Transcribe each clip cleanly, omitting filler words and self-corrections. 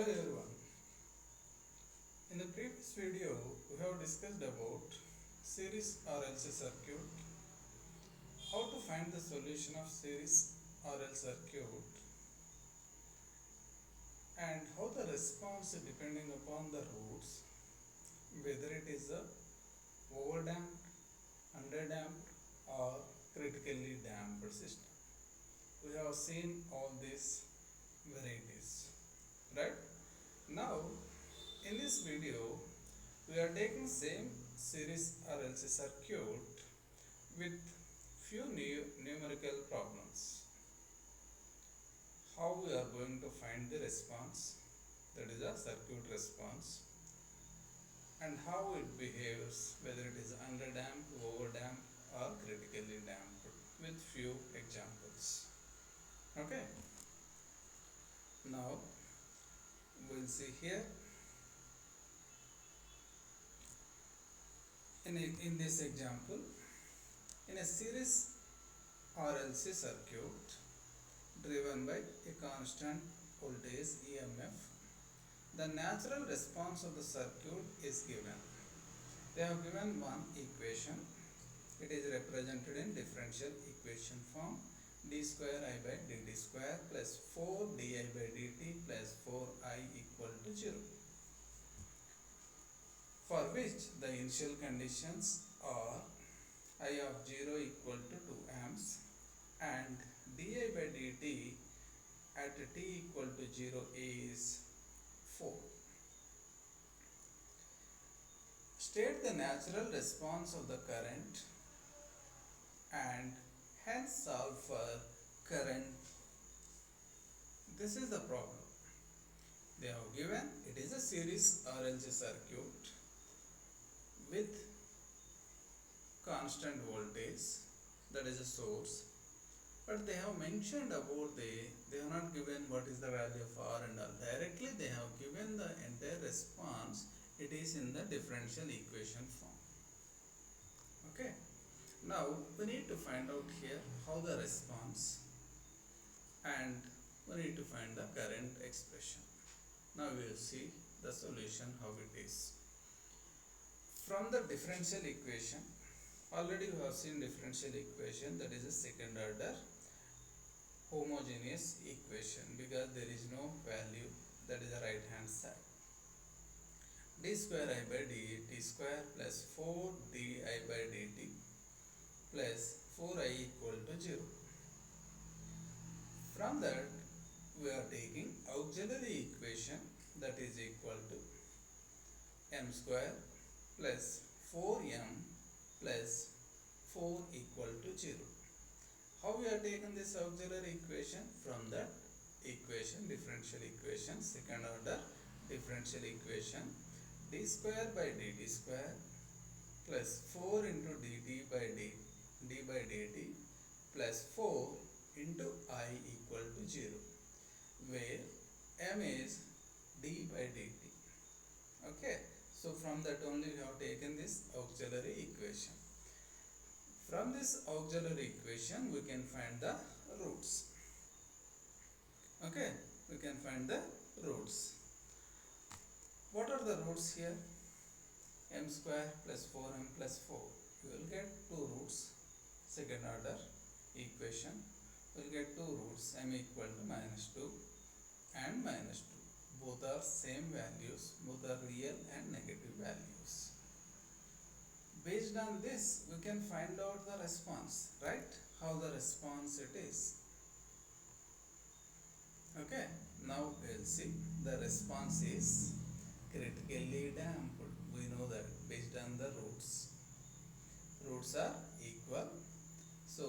Hello everyone. In the previous video, we have discussed about series RLC circuit, how to find the solution of series RL circuit, and how the response depending upon the roots, whether it is a overdamped, underdamped or critically damped system. We have seen all these varieties, right? Now, in this video, we are taking same series RLC circuit with few numerical problems. How we are going to find the response, that is a circuit response, and how it behaves, whether it is underdamped, overdamped or critically damped, with few examples. Okay. Now we'll see here in this example, in a series RLC circuit driven by a constant voltage EMF, the natural response of the circuit is given. They have given one equation. It is represented in differential equation form: d square I by dt square plus 4 di by dt plus 4I equal to 0, for which the initial conditions are I of 0 equal to 2 amps and di by dt at t equal to 0 is 4. State the natural response of the current and hence solve for current. This is the problem. They have given it is a series RLC circuit with constant voltage, that is a source, but they have mentioned about they have not given what is the value of R and all. Directly they have given the entire response. It is in the differential equation form. Okay. Now we need to find out here how the response, and we need to find the current expression. Now we will see the solution how it is. From the differential equation, already we have seen differential equation, that is a second order homogeneous equation, because there is no value, that is the right hand side. D square I by dt square plus 4 di by dt plus 4I equal to 0. From that we are taking auxiliary equation, that is equal to m square plus 4m plus 4 equal to 0. How we are taking this auxiliary equation? From that equation, differential equation, second order differential equation, d square by dt square plus 4 into dt by d by dt plus 4 into I equal to 0, where m is d by dt. Okay, so from that only we have taken this auxiliary equation. From this auxiliary equation we can find the roots. Okay, we can find the roots. What are the roots here? M square plus 4m plus 4. You will get two roots. Second order equation. We will get two roots, m equal to -2 and -2. Both are same values, both are real and negative values. Based on this, we can find out the response, right? How the response it is. Okay, now we'll see. The response is critically damped. We know that based on the roots. Roots are equal. So,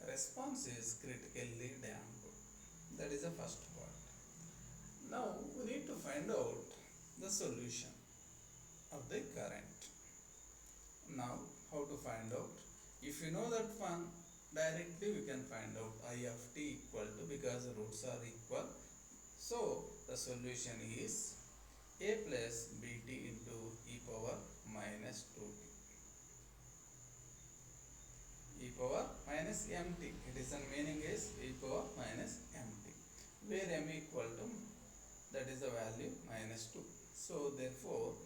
response is critically damped. That is the first part. Now, we need to find out the solution of the current. Now, how to find out? If you know that one, directly we can find out I of t equal to, because the roots are equal. So, the solution is a plus bt into e power minus 2t. E power minus mt. It is the meaning is e power minus mt, where m equal to, that is the value minus 2. So therefore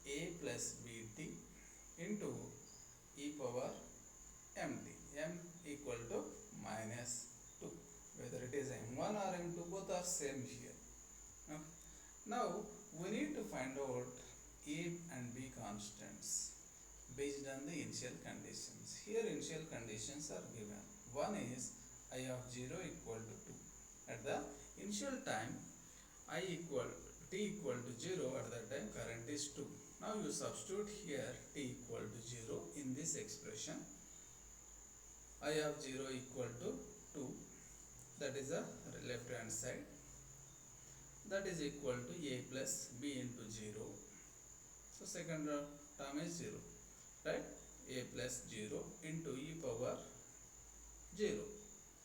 a plus bt into e power mt, m equal to minus 2. Whether it is m1 or m2, both are same here. Okay. Now we need to find out a and b constants based on the initial conditions. Here initial conditions are given. One is I of 0 equal to 2. At the initial time t equal to 0, at that time current is 2. Now you substitute here t equal to 0 in this expression. I of 0 equal to 2, that is the left hand side, that is equal to a plus b into 0. So second term is 0, right? A plus 0 into e power 0.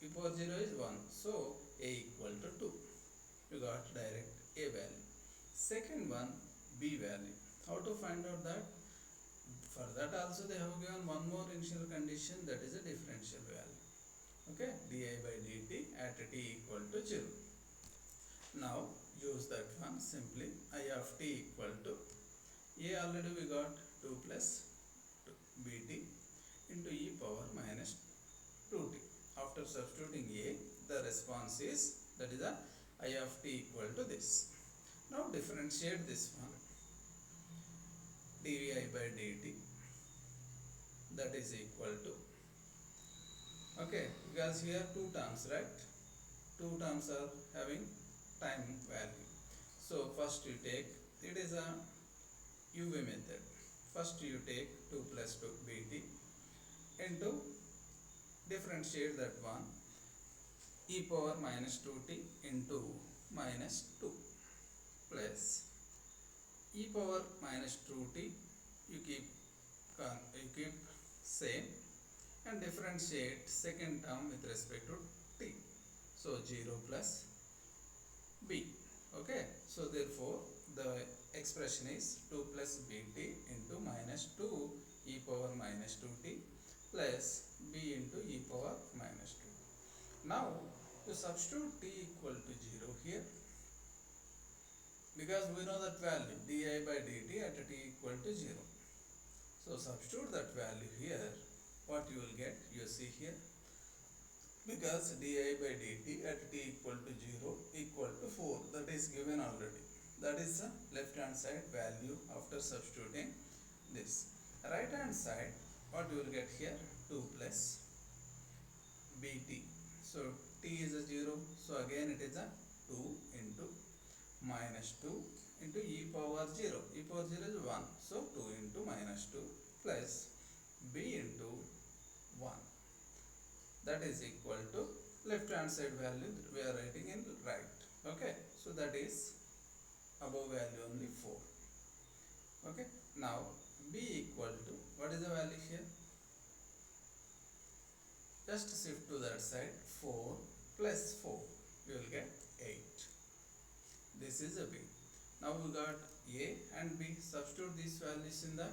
E power 0 is 1, so a equal to 2. You got direct a value. Second one, b value. How to find out that? For that also they have given one more initial condition, that is a differential value. Okay, di by dt at t equal to 0. Now use that one simply. I of t equal to a, already we got 2 plus 2 bt into e power minus 2t. After substituting a, the response is, that is a I of t equal to this. Now differentiate this one, dvi by dt, that is equal to, okay, because here two terms, right? Two terms are having time value. So first you take, it is a UV method. First you take 2 plus 2 bt into, differentiate that one, e power minus 2t into minus 2 plus e power minus 2t, you keep same, and differentiate second term with respect to t. So 0 plus b. Okay, so therefore the expression is 2 plus bt into minus 2 e power minus 2t plus b into e power minus 2. Now to substitute t equal to 0 here, because we know that value di by dt at t equal to 0. So substitute that value here, what you will get, you see here, because di by dt at t equal to 0 equal to 4, that is given already. That is the left hand side value after substituting this. Right hand side, what you will get here, 2 plus bt. So t is a 0, so again it is a 2 into minus 2 into e power 0. E power 0 is 1, so 2 into minus 2 plus b into 1. That is equal to left hand side value we are writing in right. Okay, so that is above value only 4. Okay, now b equal to, what is the value here? Just shift to that side, 4 plus 4, you will get 8. This is a b. Now we got a and b. Substitute these values in the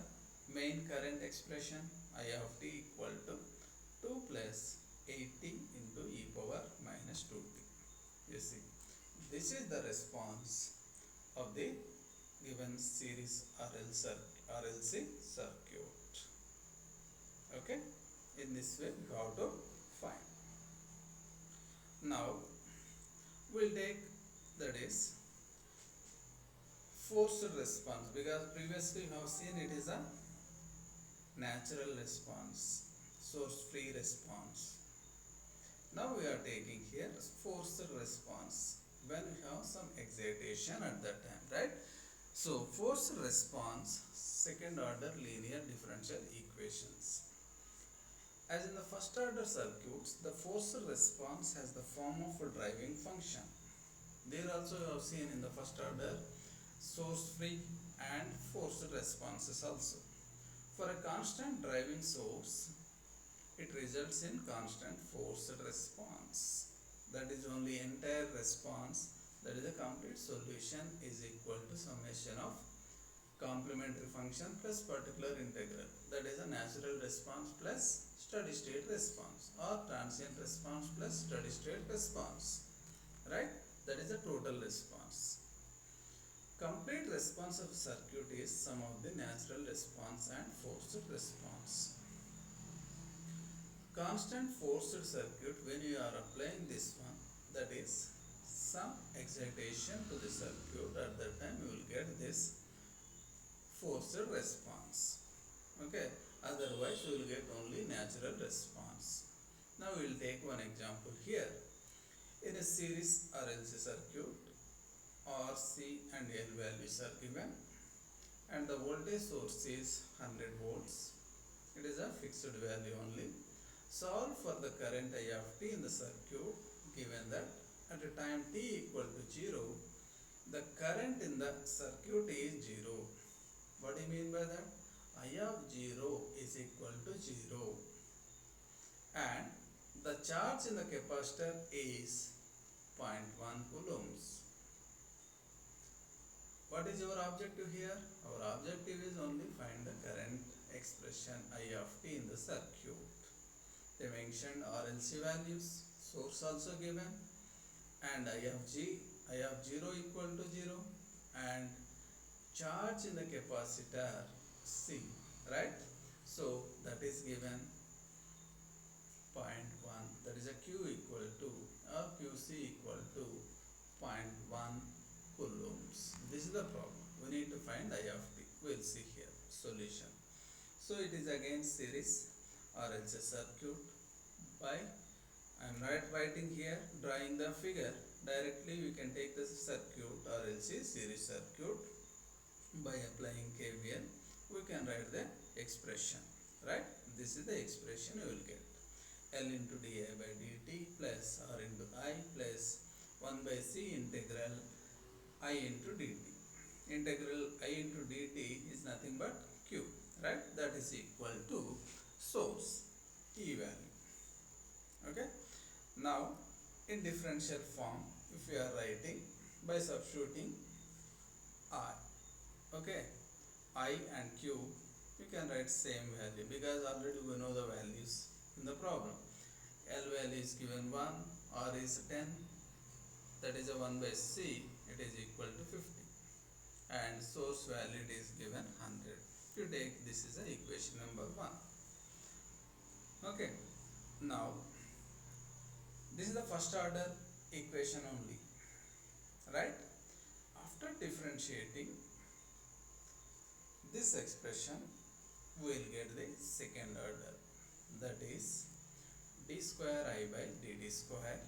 main current expression. I of t equal to 2 plus 80 into e power minus 2t. You see, this is the response of the given series RLC circuit. Okay, in this way we have to find. Now we'll take, that is forced response, because previously we have seen it is a natural response, source free response. Now we are taking here forced response when we have some excitation at that time, right? So forced response, second order linear differential equations. As in the first order circuits, the forced response has the form of a driving function. There also you have seen in the first order source free and forced responses also. For a constant driving source, it results in constant forced response. That is only entire response, that is a complete solution, is equal to summation of complementary function plus particular integral. That is a natural response plus steady state response, or transient response plus steady state response. Right? That is a total response. Complete response of circuit is sum of the natural response and forced response. Constant forced circuit, when you are applying this one, that is some excitation to the circuit, at that time you will get this forced response. Okay, otherwise you will get only natural response. Now we will take one example here. In a series RLC circuit, R, C and L values are given and the voltage source is 100 volts. It is a fixed value only. Solve for the current I of t in the circuit, given that at a time t equal to 0, the current in the circuit is 0. What do you mean by that? I of 0 is equal to 0 and the charge in the capacitor is 0.1 coulombs. What is your objective here? Our objective is only find the current expression I of t in the circuit. They mentioned RLC values, source also given, and I of 0 equal to 0 and charge in the capacitor C, right? So that is given 0.1, that is a Q equal to or QC equal to 0.1 coulombs. This is the problem. We need to find I of t. We will see here solution. So it is again series RLC circuit. By I am not writing here, drawing the figure. Directly we can take the circuit RLC series circuit. By applying KVL, we can write the expression, right? This is the expression we will get. L into di by dt plus R into I plus 1 by C integral I into dt. Integral I into dt is nothing but Q, right? That is equal to source E value. Okay. Now in differential form, if we are writing by substituting I, okay, I and Q, you can write same value because already we know the values in the problem. L value is given 1, R is 10, that is a 1 by C, it is equal to 50 and source value is given 100. If you take, this is the equation number 1. Okay. Now this is the first order equation only, right? After differentiating this expression, we will get the second order, that is d square I by dt square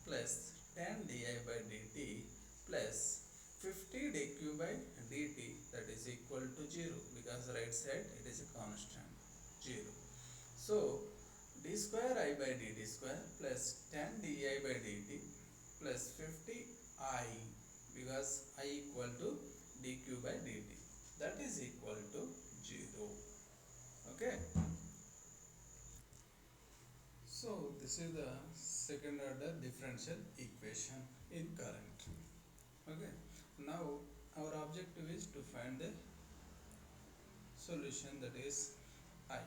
plus 10 di by dt plus 50 dq by dt, that is equal to 0 because right side it is a constant 0. So d square I by dt square plus 10 di by dt plus 50 I, because I equal to dq by dt, that is equal to 0. Okay. So this is the second order differential equation in current. Okay. Now our objective is to find the solution, that is I,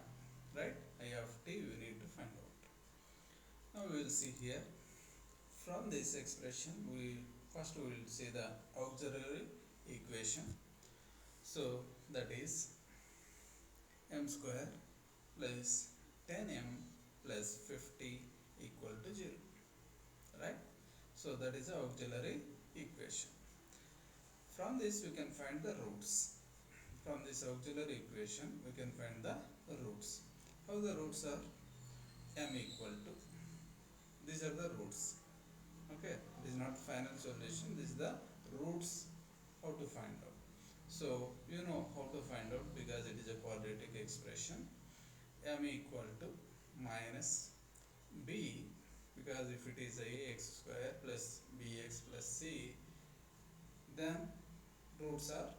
right? I of t we need to find out. Now we will see here. From this expression, we will see the auxiliary equation. So that is m square plus 10m plus 50 equal to 0, right? So that is the auxiliary equation. From this we can find the roots. From this auxiliary equation we can find the roots. How the roots are? M equal to, these are the roots. Okay, this is not final solution, this is the roots, how to find out. So you know how to find out because it is a quadratic expression. M equal to minus b, because if it is a ax square plus bx plus c, then roots are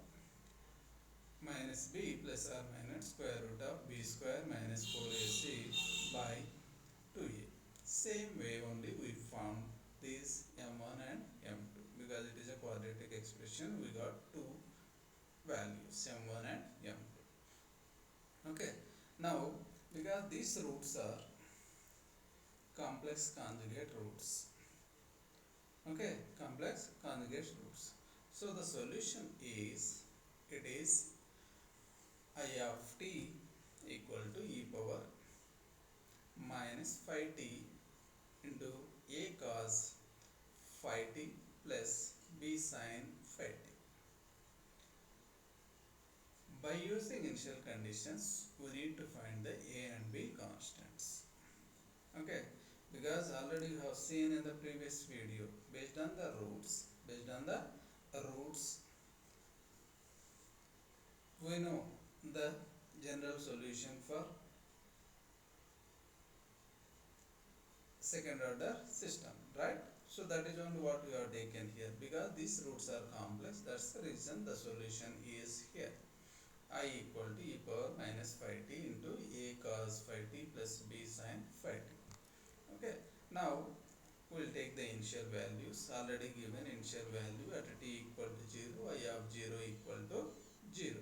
minus b plus or minus square root of b square minus 4ac by 2a. Same way only we found these m1 and m2 because it is a quadratic expression. We got two values, m1 and m2. Okay. Now because these roots are complex conjugate roots. Okay, complex conjugate roots. So the solution is it is I of t equal to e power minus phi t into a cos phi t plus b sin phi t. By using initial conditions, we need to find the a and b constants. Okay, because already you have seen in the previous video, based on the roots, we know the general solution for second order system, right? So that is only what we have taken here, because these roots are complex. That's the reason the solution is here. I equal to e power minus phi t into a cos phi t plus b sin phi t. Okay, now we will take the initial values already given. Initial value at t equal to 0, I of 0 equal to 0.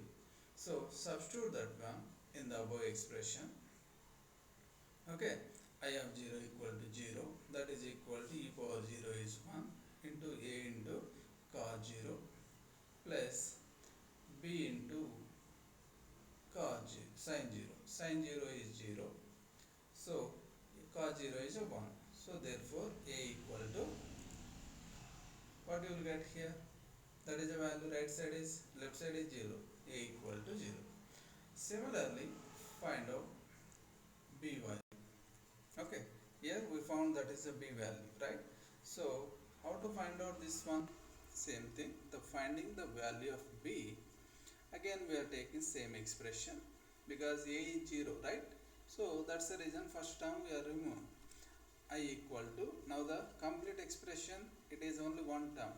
So substitute that one in the above expression. Okay, I of 0 equal to 0, that is equal to e power 0 is 1 into a into cos 0 plus b into cos 0, sin 0. Sin 0 is 0. So cos 0 is a 1. So therefore a equal to, what you will get here? That is the value. Right side is, left side is 0. A equal to 0. Similarly, find out by. Okay, here we found that is a b value, right? So how to find out this one? Same thing. The finding the value of b, again we are taking same expression, because a is 0, right? So that's the reason first term we are removing. I equal to, now the complete expression, it is only one term.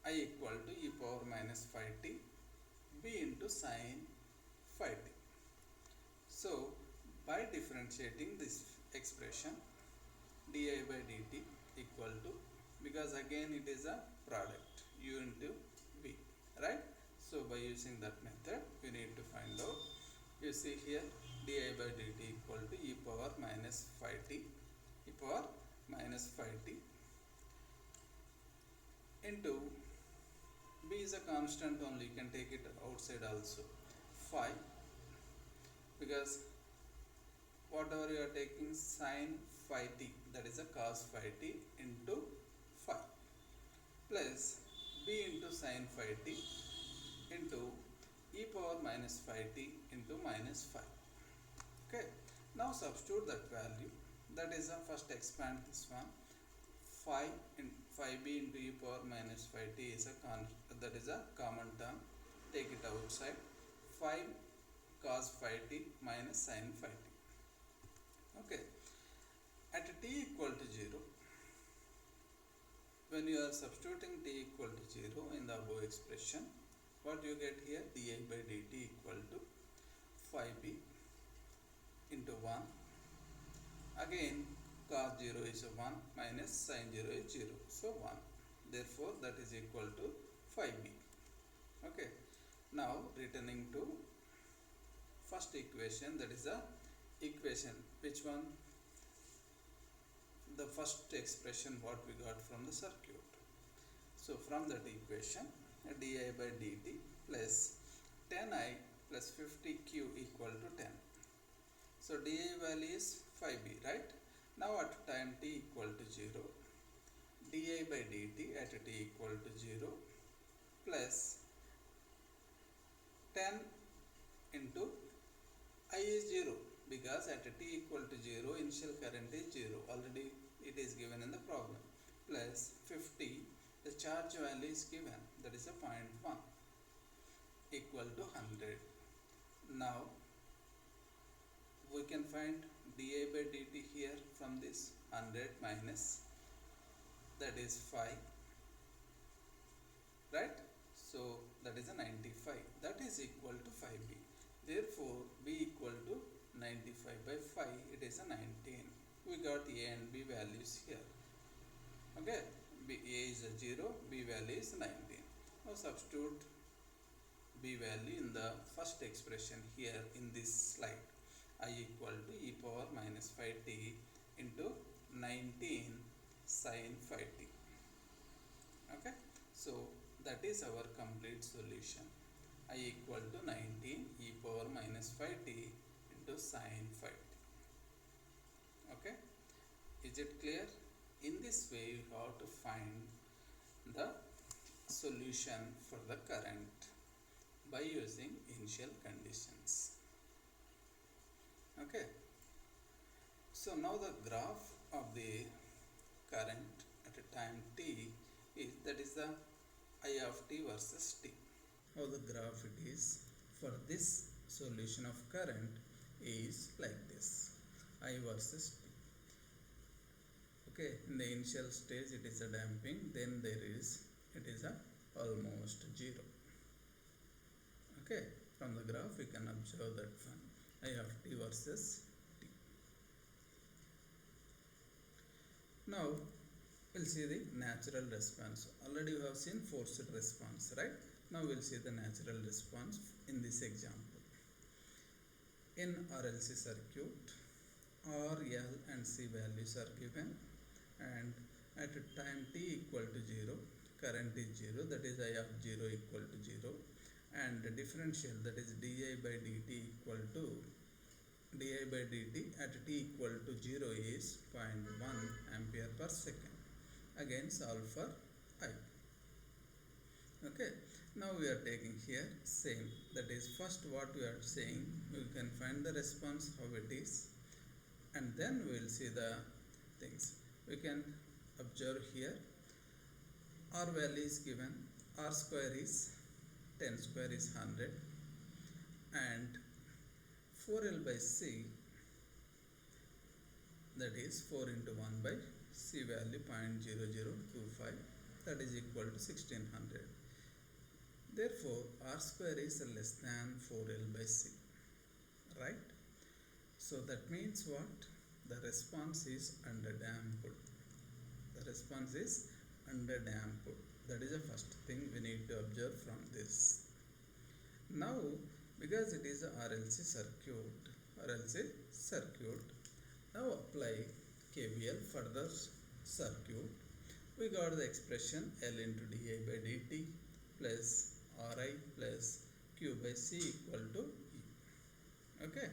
I equal to e power minus phi t b into sin phi t. So by differentiating this expression, di by dt equal to, because again it is a product, u into v, right? So by using that method, we need to find out. You see here, di by dt equal to e power minus phi t, e power minus phi t into, b is a constant only, you can take it outside also, phi, because whatever you are taking sin phi t, that is a cos phi t into phi, plus b into sin phi t into e power minus phi t into minus phi. Okay, now substitute that value. That is a first expand this one. Phi in phi b into e power minus phi t is a that is a common term. Take it outside. Phi cos phi t minus sin phi t. Okay, at t equal to 0, when you are substituting t equal to 0 in the above expression, what you get here? di by dt equal to phi b into 1. Again cos 0 is 1 minus sin 0 is 0. So 1. Therefore that is equal to phi b. Okay. Now returning to first equation, that is a equation. Which one? The first expression what we got from the circuit. So from that equation, di by dt plus 10i plus 50q equal to 10. So di value is phi b, right? Now at time t equal to 0, di by dt at t equal to 0 plus 10 into I is 0, because at t equal to 0 initial current is 0, already it is given in the problem, plus 50, the charge value is given, that is a 0.1 equal to 100. Now we can find di by dt here from this 100 minus, that is 5, right? So that is a 95, that is equal to 5b. Therefore b equal to 95 by 5, it is a 19. We got a and b values here. Okay, a is a 0, b value is 19. Now substitute b value in the first expression here in this slide. I equal to e power minus phi t into 19 sin phi t. Okay, so that is our complete solution. I equal to 19 e power minus 5t into sine 5t. Okay, is it clear? In this way you have to find the solution for the current by using initial conditions. Okay, so now the graph of the current at a time t is, that is the I of t versus t. How the graph it is for this solution of current is like this, I versus t. Okay, in the initial stage it is a damping, then it is a almost 0. Okay, from the graph we can observe that one, I of t versus t. Now we'll see the natural response. Already you have seen forced response, right? Now we'll see the natural response in this example. In RLC circuit, R, L and C values are given, and at a time t equal to 0, current is 0, that is I of 0 equal to 0, and the differential, that is di by dt equal to di by dt at t equal to 0 is 0.1 ampere per second. Again solve for I. Okay, now we are taking here same, that is first what we are saying, we can find the response how it is, and then we will see the things. We can observe here R value is given, R square is 10 square is 100, and 4L by C, that is 4 into 1 by C value 0.0025, that is equal to 1600. Therefore R square is less than 4L by C, right? So that means what? The response is underdamped. The response is underdamped. That is the first thing we need to observe from this. Now, because it is a RLC circuit, now apply KVL for the circuit. We got the expression L into di by dt plus Ri plus Q by C equal to E. Okay.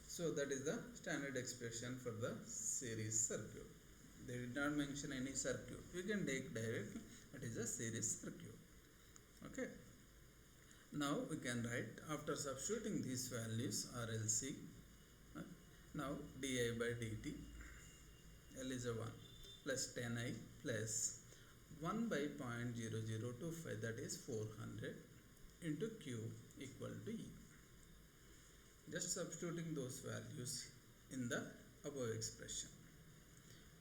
So that is the standard expression for the series circuit. They did not mention any circuit. We can take directly, it is a series circuit. Okay. Now we can write, after substituting these values RLC, now di by dt, L is a 1, plus 10I plus 1 by 0.0025, that is 400 into Q equal to E. Just substituting those values in the above expression,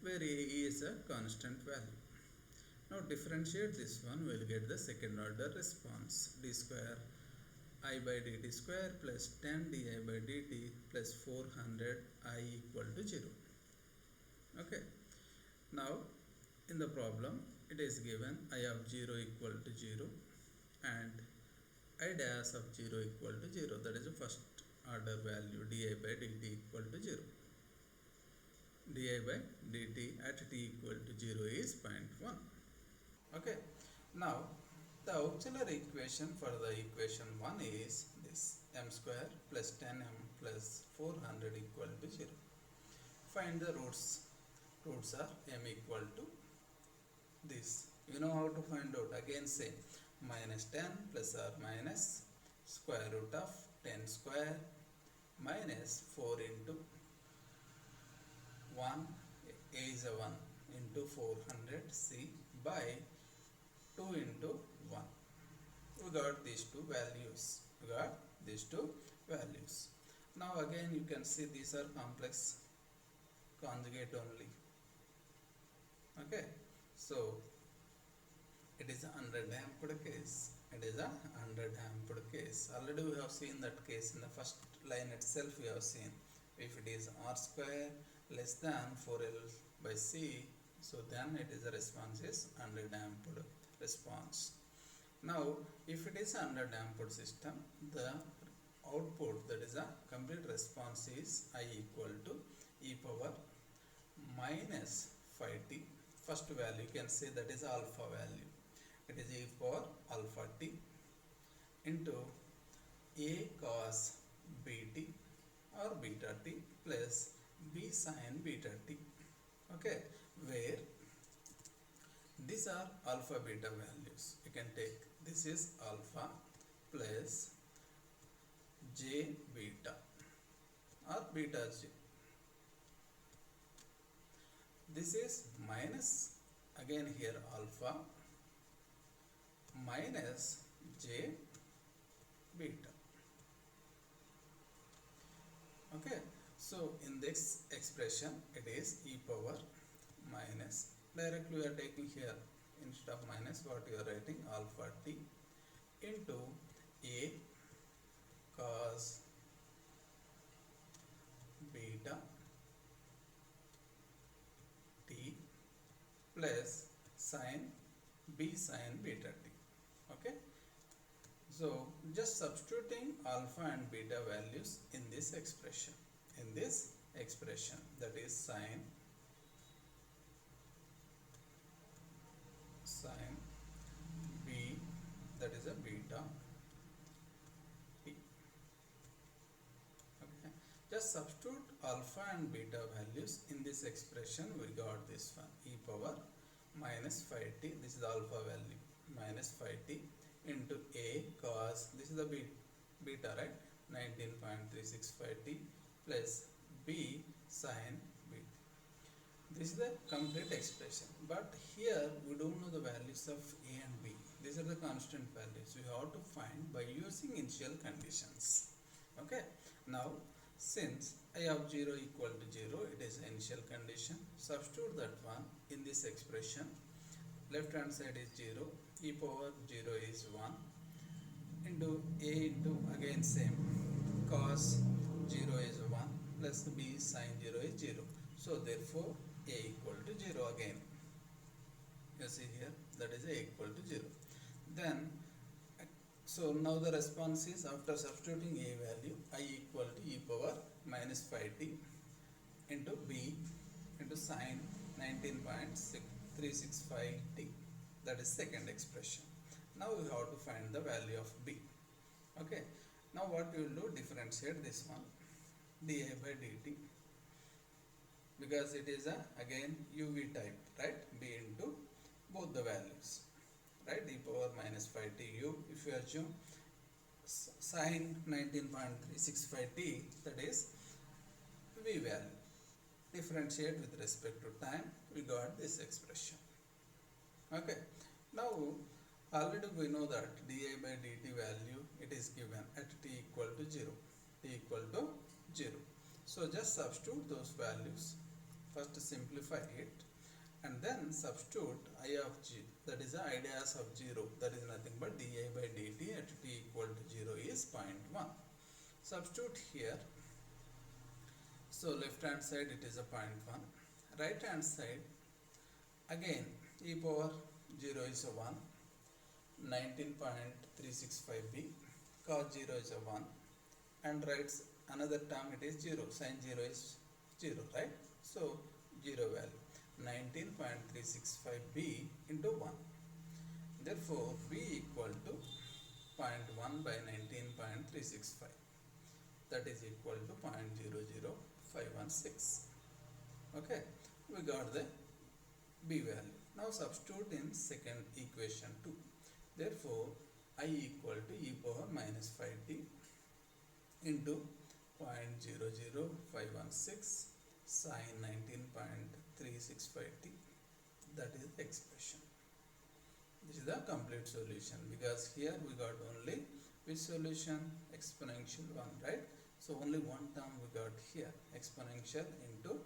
where A is a constant value. Now differentiate this one, we will get the second order response, d square I by dt square plus 10 di by dt plus 400 I equal to 0. Okay. Now in the problem it is given I of 0 equal to 0 and I dash of 0 equal to 0, that is the first order value, di by dt equal to 0. Di by dt at t equal to 0 is 0.1. Okay. Now the auxiliary equation for the equation 1 is this, m square plus 10m plus 400 equal to 0. Find the roots. Roots are m equal to this. You know how to find out. Again same, minus 10 plus or minus square root of 10 square minus 4 into 1, A is a 1 into 400 C by 2 into 1. We got these two values. Now again you can see these are complex conjugate only. Okay. So it is an underdamped case. Already we have seen that case in the first line itself. We have seen if it is R square less than 4L by C, so then it is the response is underdamped response. Now if it is underdamped system, the output, that is a complete response, is I equal to e power minus 5t. First value you can say that is alpha value, it is e power alpha t into a cos bt or beta t plus b sin beta t. Okay, where these are alpha beta values. You can take this is alpha plus j beta or beta j. This is minus again here alpha minus j beta. Okay, so in this expression it is e power minus, directly we are taking here instead of minus what you are writing alpha t into a cos beta t plus sin b sin beta t. Okay, so just substituting alpha and beta values in this expression, that is sin b, that is a beta t. Okay, just substitute alpha and beta values in this expression. We got this one e power minus 5t, this is the alpha value, minus 5t into a cos, this is the beta, right, 19.365t plus b sin beta. This is the complete expression, but here we don't know the values of a and b. These are the constant values we have to find by using initial conditions. Okay, now since I of 0 equal to 0, it is initial condition. Substitute that one in this expression. Left hand side is 0, e power 0 is 1 into a into again same cos 0 is 1 plus b sin 0 is 0. So therefore a equal to 0 again. You see here, that is a equal to 0. Then so now the response is, after substituting a value, I equal to e power minus 5t into b into sin 19.365t. That is second expression. Now we have to find the value of b. Okay. Now what we will do, differentiate this one di by dt, because it is a again uv type, right? b into both the values, right? e power minus 5t u, if you assume sin 19.365t, that is v value. Differentiate with respect to time, we got this expression. Okay, now already we know that di by dt value, it is given at t equal to 0, so just substitute those values. First simplify it and then substitute I of g, that is the ideas of 0, that is nothing but di by dt at t equal to 0 is 0.1. Substitute here. So left hand side it is a 0.1, right hand side again e power 0 is a 1, 19.365b, cos 0 is a 1, and writes another term, it is 0, sin 0 is 0, right? So 0 value 19.365b into 1. Therefore b equal to 0.1 by 19.365, that is equal to 0.00516. Okay, we got the b value. Now substitute in second equation 2. Therefore I equal to e power minus 5t into 0.00516 sin 19.365t, that is the expression. This is the complete solution, because here we got only which solution, exponential one, right? So only one term we got here, exponential into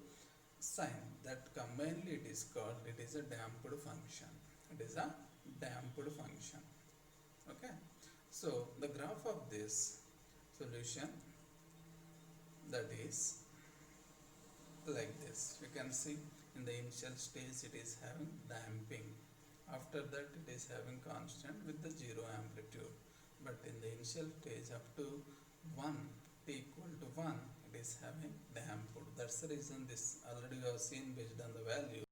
sine, that combinedly it is called, it is a damped function. Okay, so the graph of this solution, that is like this. You can see in the initial stage it is having damping, after that it is having constant with the 0 amplitude, but in the initial stage up to 1 t equal to 1 it is having damped. That's the reason this already we have seen based on the value.